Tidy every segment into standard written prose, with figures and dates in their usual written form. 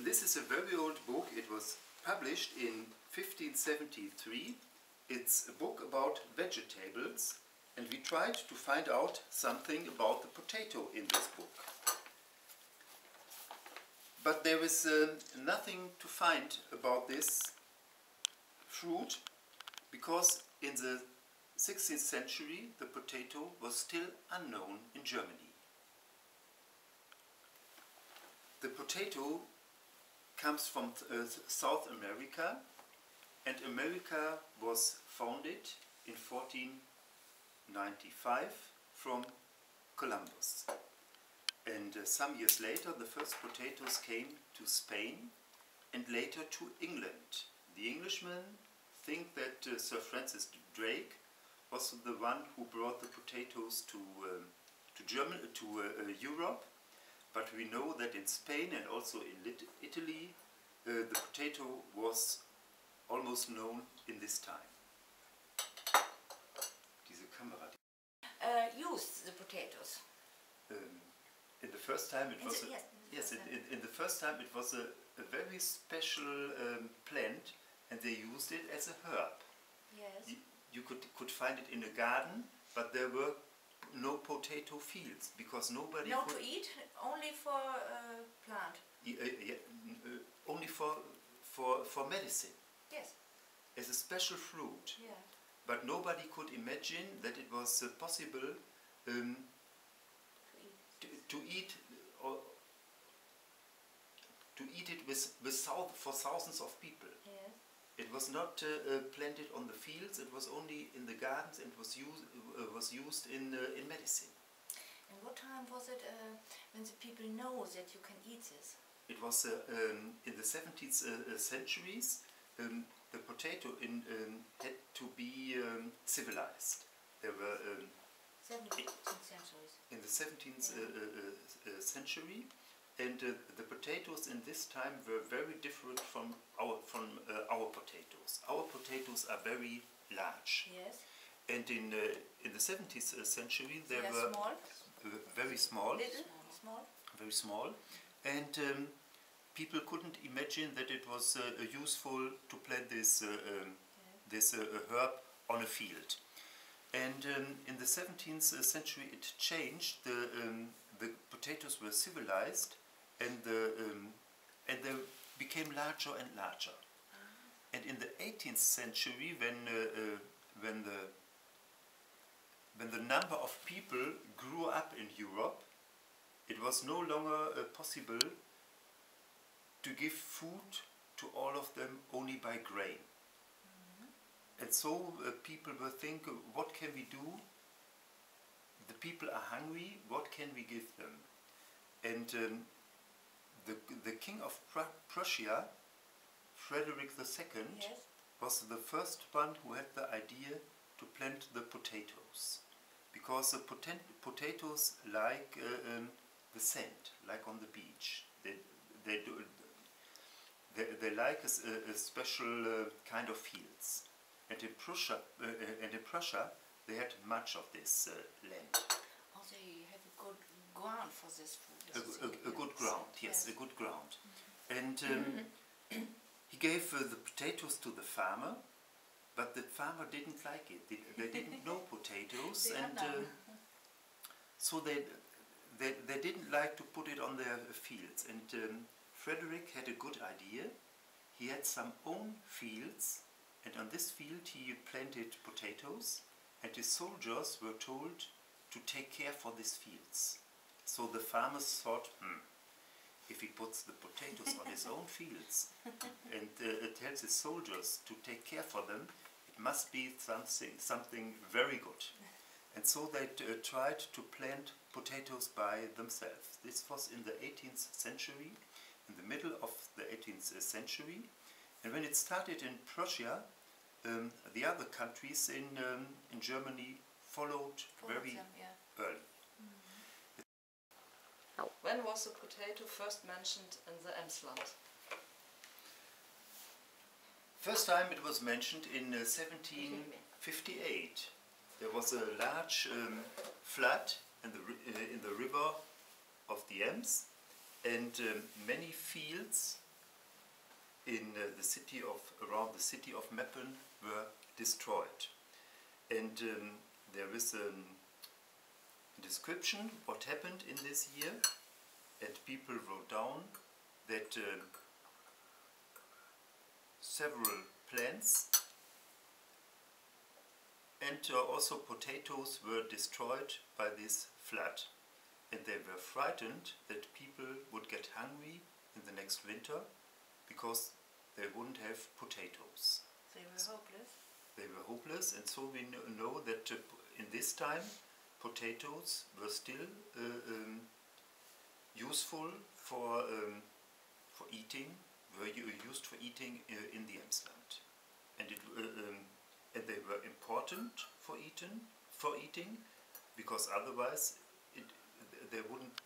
This is a very old book. It was published in 1573. It's a book about vegetables, and we tried to find out something about the potato in this book. But there is nothing to find about this fruit, because in the 16th century the potato was still unknown in Germany. The potato comes from South America, and America was founded in 1495 from Columbus. And some years later the first potatoes came to Spain and later to England. The Englishmen think that Sir Francis Drake was the one who brought the potatoes to Europe. But we know that in Spain and also in Italy, the potato was almost known in this time. Diese Kamera. Used the potatoes. In the first time it was in the first time it was a very special plant, and they used it as a herb. Yes. You could find it in a garden, but there were no potato fields because nobody. No to eat, only for plant. Only for medicine. Yes. As a special fruit. Yeah. But nobody could imagine that it was possible to eat it for thousands of people. Yes. It was not planted on the fields. It was only in the gardens, and was used in medicine. And what time was it when the people know that you can eat this? It was in the 17th centuries. The potato had to be civilized. There were 17th centuries. In the 17th century, and the potatoes in this time were very different from our potatoes. Our potatoes are very large. Yes. And in the 17th century they were small. Very small. Little, small. Very small, and people couldn't imagine that it was useful to plant this herb on a field. And in the 17th century it changed. The potatoes were civilized, and they became larger and larger. And in the 18th century, when the number of people grew up in Europe, it was no longer possible to give food to all of them only by grain. And so people were thinking, what can we do? The people are hungry, what can we give them? And the king of Prussia, Frederick II, Yes. was the first one who had the idea to plant the potatoes. Because the potatoes like the sand, like on the beach. They like a special kind of fields. And in Prussia, they had much of this land. Oh, they have a good ground for this food. A good ground, yes, a good ground. And he gave the potatoes to the farmer, but the farmer didn't like it. They didn't know potatoes, and so they didn't like to put it on their fields. And Frederick had a good idea. He had some own fields, and on this field he planted potatoes, and his soldiers were told to take care for these fields. So the farmers thought, if he puts the potatoes on his own fields and tells his soldiers to take care for them, it must be something very good. And so they tried to plant potatoes by themselves. This was in the 18th century, in the middle of the 18th century. And when it started in Prussia, the other countries in Germany followed very early. When was the potato first mentioned in the Emsland? First time it was mentioned in 1758. There was a large flood in the river of the Ems, and many fields in the city of around the city of Meppen were destroyed. And there is a description what happened in this year, and people wrote down that several plants and also potatoes were destroyed by this flood, and they were frightened that people would get hungry in the next winter because they wouldn't have potatoes. They were hopeless. They were hopeless, and so we know that in this time potatoes were still useful for eating. Were used for eating in the Emsland, and and they were important for eating, because otherwise they wouldn't.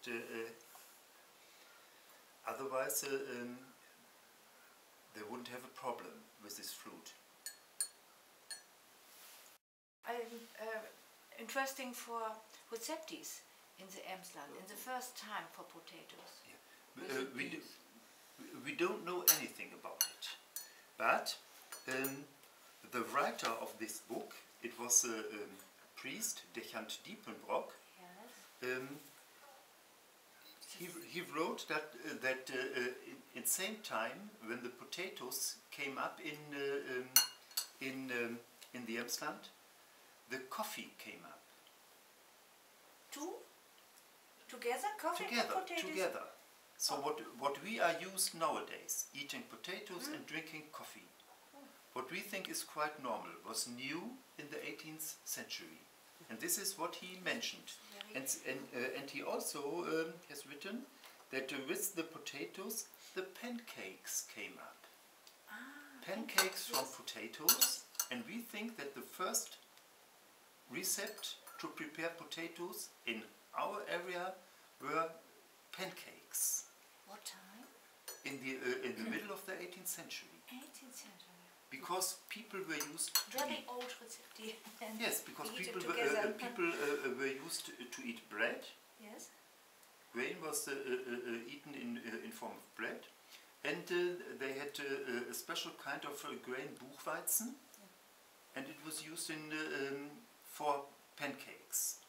They wouldn't have a problem with this fruit. Interesting for receptis in the Emsland in the first time for potatoes. Yeah. We don't know anything about it, but the writer of this book, it was a priest, Dechant Diepenbrock. Yes. He wrote that in same time when the potatoes came up in the Emsland, the coffee came up. Together, coffee and potatoes? Together. So what we are used nowadays, eating potatoes and drinking coffee, what we think is quite normal, was new in the 18th century. And this is what he mentioned. And he also has written that with the potatoes, the pancakes came up. Pancakes from potatoes, and we think that the first recipe to prepare potatoes in our area were pancakes. What time? In the middle of the 18th century. 18th century. Because people were used to Very eat. old recipe. Yes, because people together. were used to eat bread. Yes. Grain was eaten in form of bread, and they had a special kind of grain, Buchweizen, and it was used for pancakes.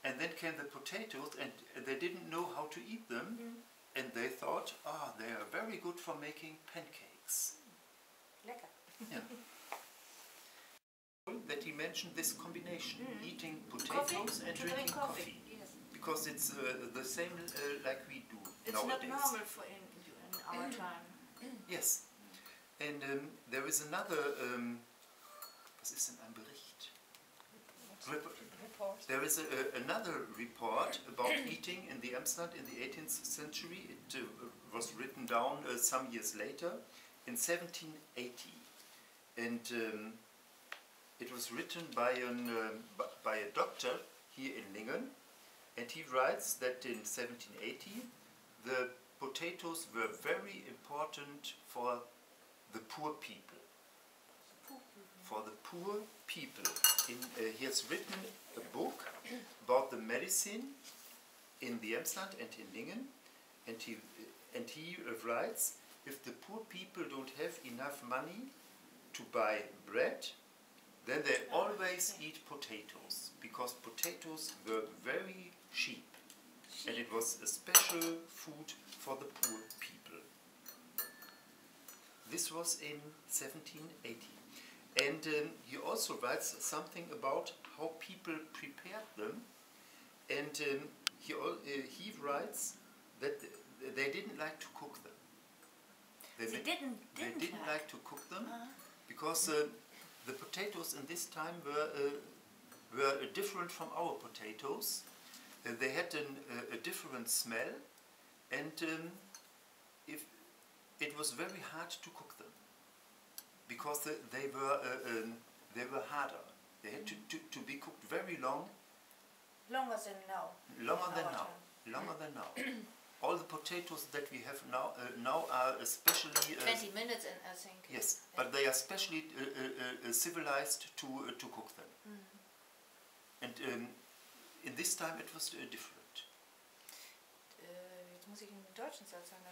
And then came the potatoes, and they didn't know how to eat them, and they thought, they are very good for making pancakes. Lecker. Yeah. That he mentioned this combination, eating potatoes and drinking coffee. Yes. Because it's the same like we do It's nowadays. not normal for in our time. Yes. And there is another, was ist denn ein Bericht? Report. There is another report about eating in the Emsland in the 18th century. It was written down some years later, in 1780. And it was written by a doctor here in Lingen. And he writes that in 1780 the potatoes were very important for the poor people. For the poor people. He has written a book about the medicine in the Emsland and in Lingen, and he writes, if the poor people don't have enough money to buy bread, then they always eat potatoes, because potatoes were very cheap, and it was a special food for the poor people. This was in 1780. And he also writes something about how people prepared them, and he writes that they didn't like to cook them. They didn't like to cook them because the potatoes in this time were different from our potatoes. They had a different smell, and it was very hard to cook them. Because they were harder. They had to be cooked very long. Longer than now. Longer than now. All the potatoes that we have now are especially 20 minutes, and I think. Yes, but they are specially civilized to cook them. And in this time it was different. Jetzt muss ich einen deutschen Satz sagen.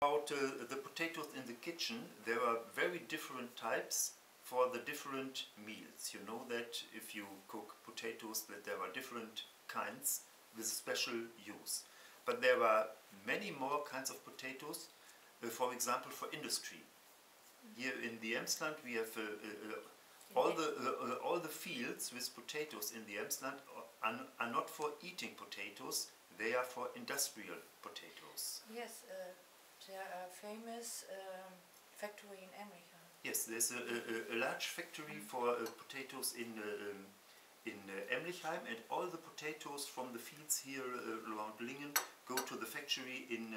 About the potatoes in the kitchen, there are very different types for the different meals. You know that if you cook potatoes, that there are different kinds with special use. But there are many more kinds of potatoes, for example, for industry. Here in the Emsland we have all the fields with potatoes in the Emsland are not for eating potatoes, they are for industrial potatoes. Yes, there are famous factory in America. Yes, there's a large factory for potatoes in Emlichheim, and all the potatoes from the fields here around Lingen go to the factory in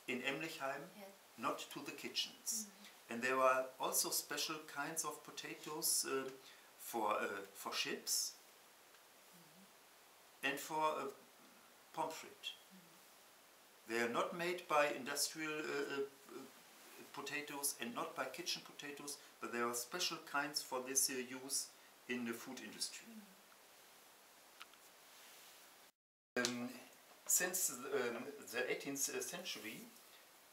Emlichheim, Yes. not to the kitchens. And there are also special kinds of potatoes for chips and for pommes frites. They are not made by industrial potatoes and not by kitchen potatoes, but there are special kinds for this use in the food industry. Since the 18th century,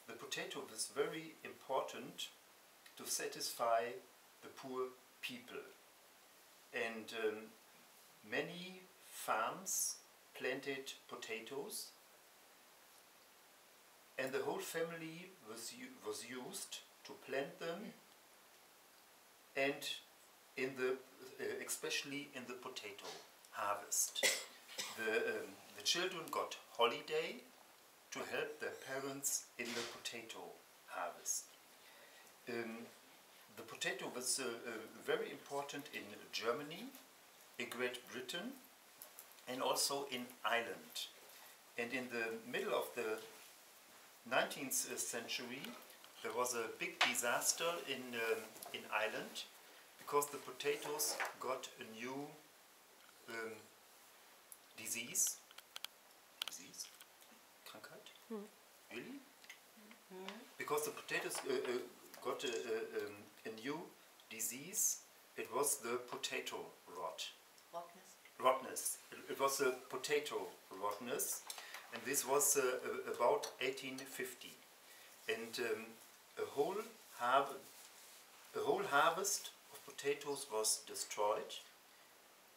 the potato was very important to satisfy the poor people. And many farms planted potatoes, and the whole family was used to plant them, and in the especially in the potato harvest. The children got holiday to help their parents in the potato harvest. The potato was very important in Germany, in Great Britain, and also in Ireland. And in the middle of the 19th century, there was a big disaster in Ireland because the potatoes got a new disease. Krankheit? Really? Because the potatoes got a new disease. It was the potato rot. Rottenness. It was a potato rottenness, and this was about 1850. And a whole harvest of potatoes was destroyed,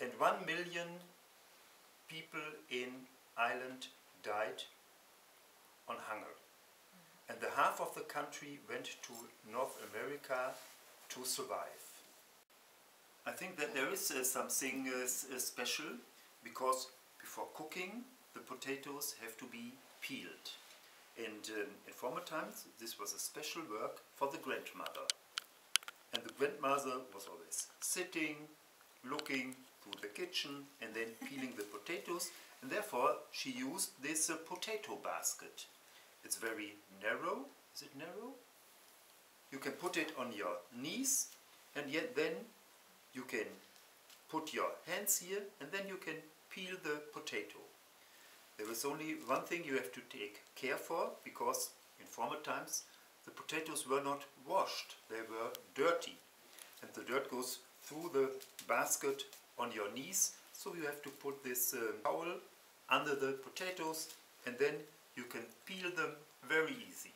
and 1 million people in Ireland died on hunger. And the half of the country went to North America to survive. I think that there is something special, because before cooking the potatoes have to be peeled. And in former times this was a special work for the grandmother. And the grandmother was always sitting, looking through the kitchen and then peeling the potatoes, and therefore she used this potato basket. It's very narrow. Is it narrow? You can put it on your knees, and yet then you can put your hands here, and then you can peel the potato. There is only one thing you have to take care for, because in former times the potatoes were not washed, they were dirty, and the dirt goes through the basket on your knees, so you have to put this towel under the potatoes, and then you can peel them very easy.